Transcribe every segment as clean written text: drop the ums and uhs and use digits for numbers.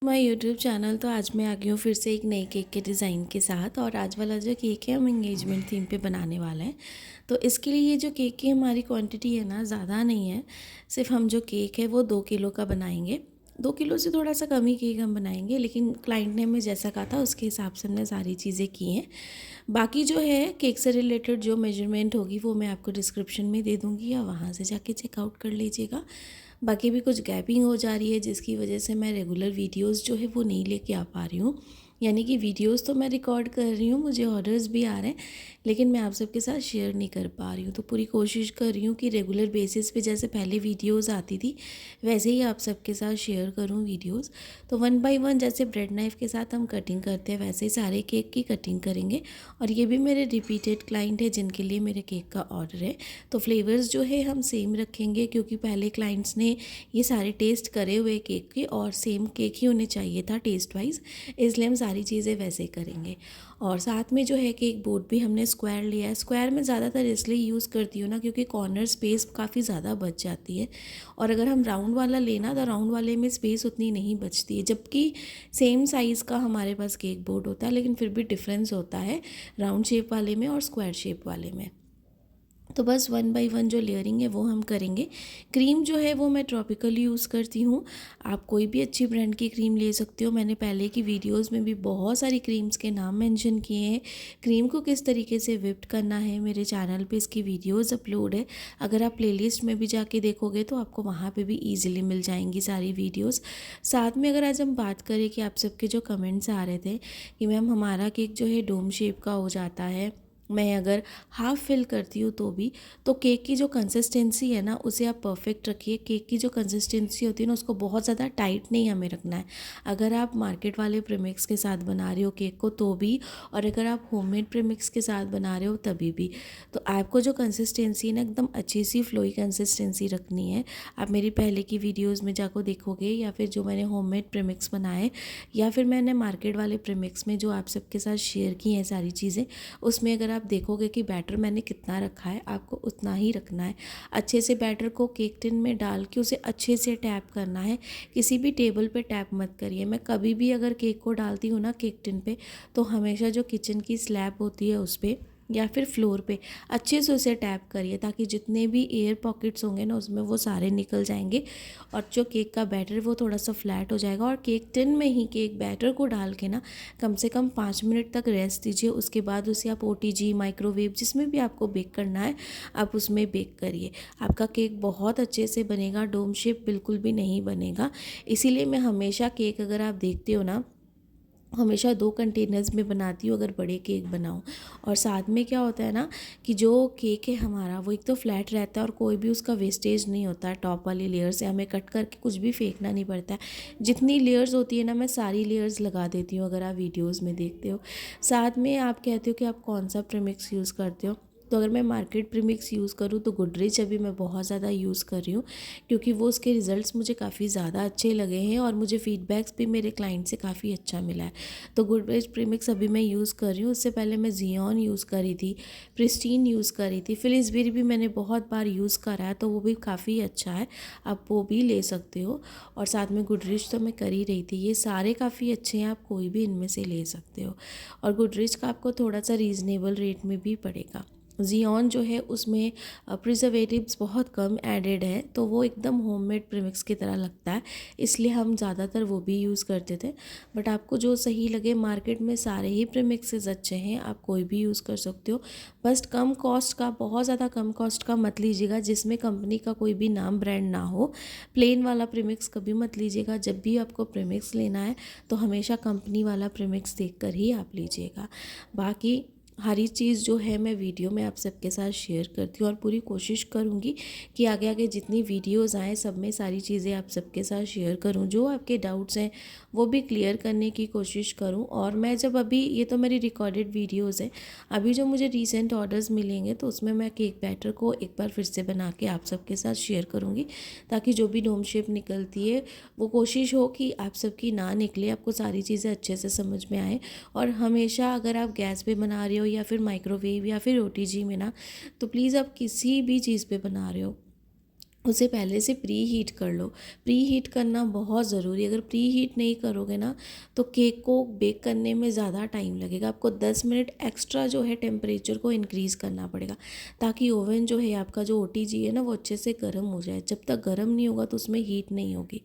My YouTube channel. तो आज मैं आ गई हूँ फिर से एक नई केक के डिज़ाइन के साथ। और आज वाला जो केक है हम एंगेजमेंट थीम पे बनाने वाले हैं। तो इसके लिए ये जो केक की हमारी क्वांटिटी है ना, ज़्यादा नहीं है। सिर्फ हम जो केक है वो 2 किलो का बनाएंगे। 2 किलो से थोड़ा सा कम ही केक हम बनाएंगे, लेकिन क्लाइंट ने हमें जैसा कहा था उसके हिसाब से हमने सारी चीज़ें की हैं। बाकी जो है केक से रिलेटेड जो मेजरमेंट होगी वो मैं आपको डिस्क्रिप्शन में दे दूँगी, या वहाँ से जाके चेकआउट कर लीजिएगा। बाकी भी कुछ गैपिंग हो जा रही है जिसकी वजह से मैं रेगुलर वीडियोस जो है वो नहीं लेके आ पा रही हूँ। यानी कि वीडियोस तो मैं रिकॉर्ड कर रही हूँ, मुझे ऑर्डर्स भी आ रहे हैं, लेकिन मैं आप सबके साथ शेयर नहीं कर पा रही हूँ। तो पूरी कोशिश कर रही हूँ कि रेगुलर बेसिस पे जैसे पहले वीडियोस आती थी वैसे ही आप सबके साथ शेयर करूँ वीडियोस। तो वन बाय वन जैसे ब्रेड नाइफ़ के साथ हम कटिंग करते हैं वैसे ही सारे केक की कटिंग करेंगे। और ये भी मेरे रिपीटेड क्लाइंट है जिनके लिए मेरे केक का ऑर्डर है। तो फ्लेवर्स जो है हम सेम रखेंगे, क्योंकि पहले क्लाइंट्स ने ये सारे टेस्ट करे हुए केक के और सेम केक ही उन्हें चाहिए था टेस्ट वाइज, इसलिए हम सारी चीज़ें वैसे करेंगे। और साथ में जो है केक बोर्ड भी हमने स्क्वायर लिया है। स्क्वायर में ज़्यादातर इसलिए यूज़ करती हूँ ना, क्योंकि कॉर्नर स्पेस काफ़ी ज़्यादा बच जाती है। और अगर हम राउंड वाला लेना तो राउंड वाले में स्पेस उतनी नहीं बचती है, जबकि सेम साइज़ का हमारे पास केक बोर्ड होता है, लेकिन फिर भी डिफरेंस होता है राउंड शेप वाले में और स्क्वायर शेप वाले में। तो बस वन बाय वन जो लेयरिंग है वो हम करेंगे। क्रीम जो है वो मैं ट्रॉपिकल यूज़ करती हूँ। आप कोई भी अच्छी ब्रांड की क्रीम ले सकते हो। मैंने पहले की वीडियोस में भी बहुत सारी क्रीम्स के नाम मेंशन किए हैं। क्रीम को किस तरीके से विप्ड करना है मेरे चैनल पे इसकी वीडियोस अपलोड है। अगर आप प्लेलिस्ट में भी जाके देखोगे तो आपको वहाँ पे भी ईजिली मिल जाएंगी सारी वीडियोस। साथ में अगर आज हम बात करें कि आप सबके जो कमेंट्स आ रहे थे कि मैम हमारा केक जो है डोम शेप का हो जाता है, मैं अगर हाफ़ फिल करती हूँ तो केक की जो कंसिस्टेंसी है ना उसे आप परफेक्ट रखिए। केक की जो कंसिस्टेंसी होती है ना उसको बहुत ज़्यादा टाइट नहीं हमें रखना है। अगर आप मार्केट वाले प्रीमिक्स के साथ बना रहे हो केक को तो भी, और अगर आप होममेड प्रीमिक्स के साथ बना रहे हो तभी भी, तो आपको जो कंसिस्टेंसी है ना एकदम अच्छी सी फ्लोई कंसिस्टेंसी रखनी है। आप मेरी पहले की वीडियोज़ में जाकर देखोगे, या फिर जो मैंने होममेड प्रीमिक्स बनाए, या फिर मैंने मार्केट वाले प्रीमिक्स में जो आप सबके साथ शेयर की हैं सारी चीज़ें, उसमें अगर आप देखोगे कि बैटर मैंने कितना रखा है, आपको उतना ही रखना है। अच्छे से बैटर को केक टिन में डाल के उसे अच्छे से टैप करना है। किसी भी टेबल पे टैप मत करिए। मैं कभी भी अगर केक को डालती हूँ ना केक टिन पे, तो हमेशा जो किचन की स्लैब होती है उस पर या फिर फ्लोर पे अच्छे से उसे टैप करिए, ताकि जितने भी एयर पॉकेट्स होंगे ना उसमें वो सारे निकल जाएंगे और जो केक का बैटर है वो थोड़ा सा फ्लैट हो जाएगा। और केक टिन में ही केक बैटर को डाल के ना कम से कम 5 मिनट तक रेस्ट दीजिए। उसके बाद उसे आप ओटीजी माइक्रोवेव जिसमें भी आपको बेक करना है आप उसमें बेक करिए। आपका केक बहुत अच्छे से बनेगा, डोम शेप बिल्कुल भी नहीं बनेगा। इसीलिए मैं हमेशा केक अगर आप देखते हो ना हमेशा 2 कंटेनर्स में बनाती हूँ अगर बड़े केक बनाऊँ। और साथ में क्या होता है ना कि जो केक है हमारा वो एक तो फ्लैट रहता है और कोई भी उसका वेस्टेज नहीं होता है। टॉप वाली लेयर से हमें कट करके कुछ भी फेंकना नहीं पड़ता है। जितनी लेयर्स होती है ना मैं सारी लेयर्स लगा देती हूँ, अगर आप वीडियोज़ में देखते हो। साथ में आप कहते हो कि आप कौन सा प्रीमिक्स यूज़ करते हो, तो अगर मैं मार्केट प्रीमिक्स यूज़ करूँ तो गुडरिच अभी मैं बहुत ज़्यादा यूज़ कर रही हूँ, क्योंकि वो उसके रिज़ल्ट्स मुझे काफ़ी ज़्यादा अच्छे लगे हैं और मुझे फीडबैक्स भी मेरे क्लाइंट से काफ़ी अच्छा मिला है। तो गुडरिच प्रीमिक्स अभी मैं यूज़ कर रही हूँ। उससे पहले मैं जियॉन यूज़ करी थी, प्रिस्टीन यूज़ करी थी, फिलिसबेरी भी मैंने बहुत बार यूज़ करा है तो वो भी काफ़ी अच्छा है, आप वो भी ले सकते हो। और साथ में गुडरिच तो मैं कर ही रही थी। ये सारे काफ़ी अच्छे हैं, आप कोई भी इनमें से ले सकते हो। और गुडरिच का आपको थोड़ा सा रीज़नेबल रेट में भी पड़ेगा। जियॉन जो है उसमें प्रिजर्वेटिव्स बहुत कम एडेड है, तो वो एकदम होममेड प्रीमिक्स की तरह लगता है, इसलिए हम ज़्यादातर वो भी यूज़ करते थे। बट आपको जो सही लगे, मार्केट में सारे ही प्रीमिक्सेस अच्छे हैं, आप कोई भी यूज़ कर सकते हो। बस कम कॉस्ट का, बहुत ज़्यादा कम कॉस्ट का मत लीजिएगा जिसमें कंपनी का कोई भी नाम ब्रांड ना हो। प्लेन वाला प्रीमिक्स कभी मत लीजिएगा। जब भी आपको प्रीमिक्स लेना है तो हमेशा कंपनी वाला प्रीमिक्स देख कर ही आप लीजिएगा। बाकी हर एक चीज़ जो है मैं वीडियो में आप सबके साथ शेयर करती हूँ और पूरी कोशिश करूँगी कि आगे आगे जितनी वीडियोज़ आएँ सब में सारी चीज़ें आप सबके साथ शेयर करूँ। जो आपके डाउट्स हैं वो भी क्लियर करने की कोशिश करूँ। और मैं जब अभी, ये तो मेरी रिकॉर्डेड वीडियोज़ हैं, अभी जो मुझे रीसेंट ऑर्डर्स मिलेंगे तो उसमें मैं केक बैटर को एक बार फिर से बना के आप सबके साथ शेयर करूँगी, ताकि जो भी डोम शेप निकलती है वो कोशिश हो कि आप सबकी ना निकले, आपको सारी चीज़ें अच्छे से समझ में आए। और हमेशा अगर आप गैस पे बना रहे हो या फिर माइक्रोवेव या फिर ओटीजी में ना, तो प्लीज़ आप किसी भी चीज़ पे बना रहे हो उसे पहले से प्री हीट कर लो। प्री हीट करना बहुत ज़रूरी है। अगर प्री हीट नहीं करोगे ना तो केक को बेक करने में ज़्यादा टाइम लगेगा। आपको 10 मिनट एक्स्ट्रा जो है टेम्परेचर को इंक्रीज़ करना पड़ेगा, ताकि ओवन जो है आपका जो ओटीजी है ना वो अच्छे से गर्म हो जाए। जब तक गर्म नहीं होगा तो उसमें हीट नहीं होगी।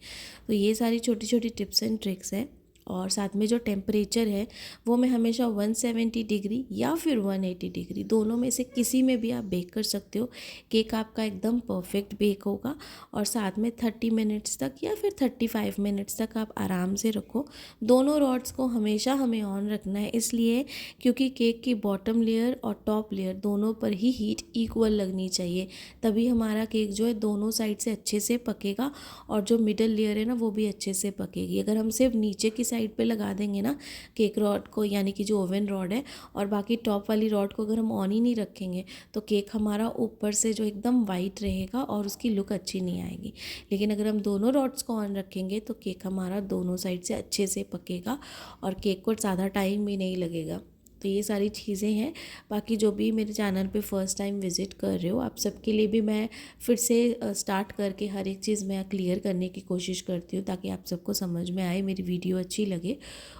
तो ये सारी छोटी छोटी टिप्स एंड ट्रिक्स हैं। और साथ में जो टेम्परेचर है वो मैं हमेशा 170 डिग्री या फिर 180 डिग्री, दोनों में से किसी में भी आप बेक कर सकते हो। केक आपका एकदम परफेक्ट बेक होगा। और साथ में 30 मिनट्स तक या फिर 35 मिनट्स तक आप आराम से रखो। दोनों रॉड्स को हमेशा हमें ऑन रखना है, इसलिए क्योंकि केक की बॉटम लेयर और टॉप लेयर दोनों पर ही हीट इक्वल लगनी चाहिए। तभी हमारा केक जो है दोनों साइड से अच्छे से पकेगा और जो मिडल लेयर है ना वो भी अच्छे से पकेगी। अगर हम सिर्फ नीचे की साइड पे लगा देंगे ना केक रॉड को, यानी कि जो ओवन रॉड है, और बाकी टॉप वाली रॉड को अगर हम ऑन ही नहीं रखेंगे तो केक हमारा ऊपर से जो एकदम वाइट रहेगा और उसकी लुक अच्छी नहीं आएगी। लेकिन अगर हम दोनों रॉड्स को ऑन रखेंगे तो केक हमारा दोनों साइड से अच्छे से पकेगा और केक को ज़्यादा टाइम भी नहीं लगेगा। तो ये सारी चीज़ें हैं। बाकी जो भी मेरे चैनल पे फर्स्ट टाइम विज़िट कर रहे हो, आप सबके लिए भी मैं फिर से स्टार्ट करके हर एक चीज़ मैं क्लियर करने की कोशिश करती हूँ, ताकि आप सबको समझ में आए, मेरी वीडियो अच्छी लगे।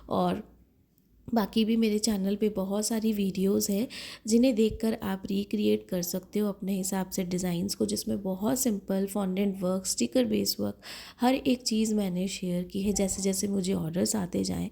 और बाकी भी मेरे चैनल पे बहुत सारी वीडियोस हैं जिन्हें देखकर आप रिक्रिएट कर सकते हो अपने हिसाब से डिज़ाइंस को, जिसमें बहुत simple fondant work, sticker base work, हर एक चीज़ मैंने शेयर की है जैसे जैसे मुझे ऑर्डर्स आते जाएं।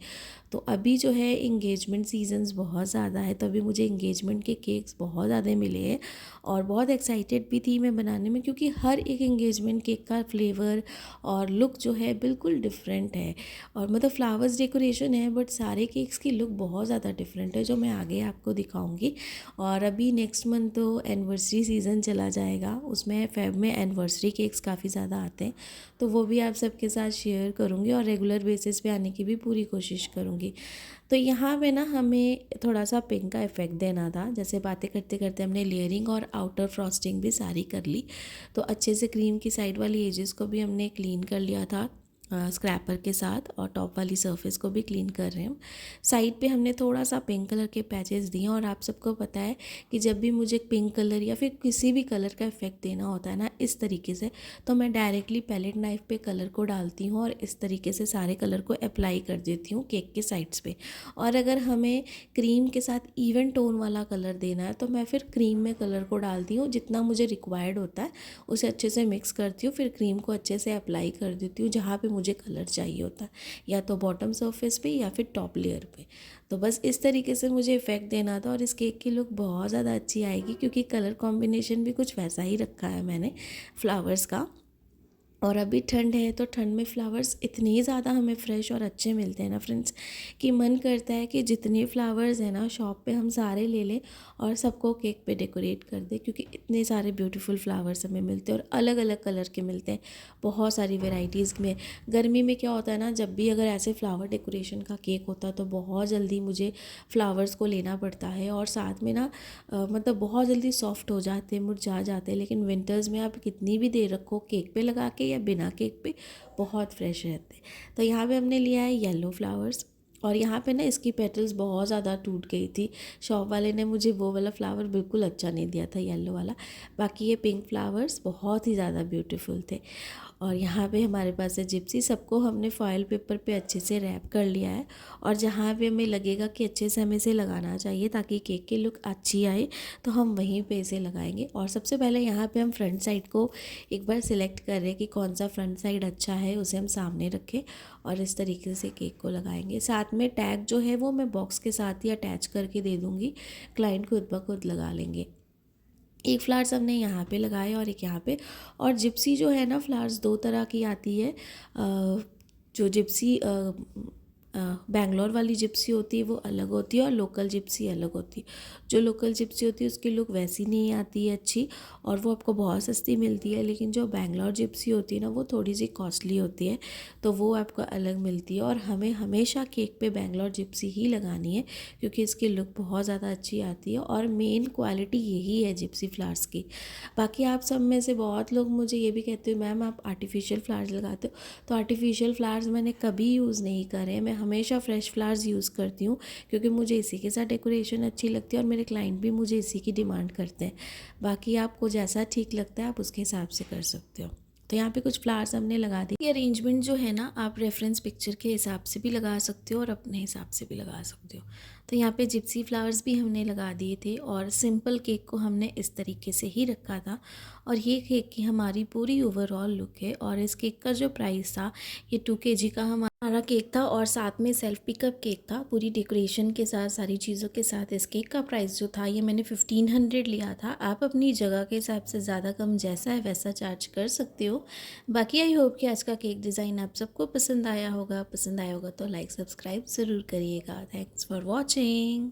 तो अभी जो है इंगेजमेंट सीजन्स बहुत ज़्यादा है, तो अभी मुझे इंगेजमेंट के केक्स बहुत ज़्यादा मिले हैं और बहुत एक्साइटेड भी थी मैं बनाने में, क्योंकि हर एक इंगेजमेंट केक का फ्लेवर और लुक जो है बिल्कुल डिफरेंट है। और मतलब फ्लावर्स डेकोरेशन है बट सारे केक्स की लुक बहुत ज़्यादा डिफरेंट है, जो मैं आगे आपको दिखाऊंगी। और अभी नेक्स्ट मंथ तो एनिवर्सरी सीज़न चला जाएगा, उसमें फेब में एनिवर्सरी केक्स काफ़ी ज़्यादा आते हैं, तो वो भी आप सबके साथ शेयर करूँगी और रेगुलर बेसिस पे आने की भी पूरी कोशिश करूँगी। तो यहाँ पे ना हमें थोड़ा सा पिंक का इफ़ेक्ट देना था। जैसे बातें करते करते हमने लेयरिंग और आउटर फ्रॉस्टिंग भी सारी कर ली। तो अच्छे से क्रीम की साइड वाली एजेस को भी हमने क्लीन कर लिया था स्क्रैपर के साथ, और टॉप वाली सरफेस को भी क्लीन कर रहे हैं हम। साइड पे हमने थोड़ा सा पिंक कलर के पैचेस दिए। और आप सबको पता है कि जब भी मुझे पिंक कलर या फिर किसी भी कलर का इफेक्ट देना होता है ना इस तरीके से, तो मैं डायरेक्टली पैलेट नाइफ पे कलर को डालती हूँ और इस तरीके से सारे कलर को अप्लाई कर देती हूँ केक के साइड्स पे। और अगर हमें क्रीम के साथ इवन टोन वाला कलर देना है तो मैं फिर क्रीम में कलर को डालती हूँ, जितना मुझे रिक्वायर्ड होता है उसे अच्छे से मिक्स करती हूँ, फिर क्रीम को अच्छे से अप्लाई कर देती हूँ जहाँ पे मुझे कलर चाहिए होता है, या तो बॉटम सरफेस पे या फिर टॉप लेयर पे। तो बस इस तरीके से मुझे इफ़ेक्ट देना था और इस केक की लुक बहुत ज़्यादा अच्छी आएगी, क्योंकि कलर कॉम्बिनेशन भी कुछ वैसा ही रखा है मैंने फ्लावर्स का। और अभी ठंड है तो ठंड में फ्लावर्स इतने ज़्यादा हमें फ्रेश और अच्छे मिलते हैं ना फ्रेंड्स, कि मन करता है कि जितने फ्लावर्स हैं ना शॉप पे हम सारे ले लें और सबको केक पे डेकोरेट कर दें, क्योंकि इतने सारे ब्यूटीफुल फ्लावर्स हमें मिलते हैं और अलग अलग कलर के मिलते हैं, बहुत सारी वेराइटीज़ में। गर्मी में क्या होता है ना, जब भी अगर ऐसे फ्लावर डेकोरेशन का केक होता है तो बहुत जल्दी मुझे फ्लावर्स को लेना पड़ता है, और साथ में ना मतलब बहुत जल्दी सॉफ्ट हो जाते हैं, मुरझा जाते हैं। लेकिन विंटर्स में आप कितनी भी देर रखो केक पे लगा के या बिना केक पे, बहुत फ्रेश रहते हैं। तो यहाँ पे हमने लिया है येलो फ्लावर्स, और यहाँ पे ना इसकी पेटल्स बहुत ज़्यादा टूट गई थी। शॉप वाले ने मुझे वो वाला फ्लावर बिल्कुल अच्छा नहीं दिया था, येलो वाला। बाकी ये पिंक फ्लावर्स बहुत ही ज़्यादा ब्यूटीफुल थे। और यहाँ पे हमारे पास है जिप्सी, सबको हमने फॉयल पेपर पे अच्छे से रैप कर लिया है। और जहाँ पे हमें लगेगा कि अच्छे से हमें इसे लगाना चाहिए ताकि केक की लुक अच्छी आए, तो हम वहीं पे इसे लगाएंगे। और सबसे पहले यहाँ पे हम फ्रंट साइड को एक बार सिलेक्ट कर रहे हैं कि कौन सा फ्रंट साइड अच्छा है, उसे हम सामने रखें और इस तरीके से केक को लगाएंगे। साथ में टैग जो है वो मैं बॉक्स के साथ ही अटैच करके दे दूँगी, क्लाइंट खुद ब खुद लगा लेंगे। एक फ्लावर्स हमने यहाँ पे लगाए और एक यहाँ पे। और जिप्सी जो है ना फ्लावर्स दो तरह की आती है। जो जिप्सी बैंगलोर वाली जिप्सी होती है वो अलग होती है और लोकल जिप्सी अलग होती है। जो लोकल जिप्सी होती है उसकी लुक वैसी नहीं आती है अच्छी, और वो आपको बहुत सस्ती मिलती है। लेकिन जो बैंगलोर जिप्सी होती है ना वो थोड़ी सी कॉस्टली होती है, तो वो आपको अलग मिलती है। और हमें हमेशा केक पे बैंगलोर जिप्सी ही लगानी है, क्योंकि इसकी लुक बहुत ज़्यादा अच्छी आती है और मेन क्वालिटी यही है जिप्सी फ्लावर्स की। बाकी आप सब में से बहुत लोग मुझे ये भी कहते हो मैम आप आर्टिफिशियल फ्लावर्स लगाते हो, तो आर्टिफिशियल फ्लावर्स मैंने कभी यूज़ नहीं करे। मैं हमेशा फ्रेश फ्लावर्स यूज़ करती हूँ, क्योंकि मुझे इसी के साथ डेकोरेशन अच्छी लगती है और मेरे क्लाइंट भी मुझे इसी की डिमांड करते हैं। बाकी आपको जैसा ठीक लगता है आप उसके हिसाब से कर सकते हो। तो यहाँ पे कुछ फ्लावर्स हमने लगा दी। ये अरेंजमेंट जो है ना, आप रेफरेंस पिक्चर के हिसाब से भी लगा सकते हो और अपने हिसाब से भी लगा सकते हो। तो यहाँ पे जिप्सी फ्लावर्स भी हमने लगा दिए थे और सिंपल केक को हमने इस तरीके से ही रखा था। और ये केक की हमारी पूरी ओवरऑल लुक है। और इस केक का जो प्राइस था, ये 2 kg का हमारा केक था और साथ में सेल्फ पिकअप केक था, पूरी डेकोरेशन के साथ, सारी चीज़ों के साथ। इस केक का प्राइस जो था, ये मैंने 1500 लिया था। आप अपनी जगह के हिसाब से ज़्यादा कम जैसा है वैसा चार्ज कर सकते हो। बाकी आई होप कि आज का केक डिज़ाइन आप सबको पसंद आया होगा। पसंद आया होगा तो लाइक सब्सक्राइब ज़रूर करिएगा। Thanks for watching.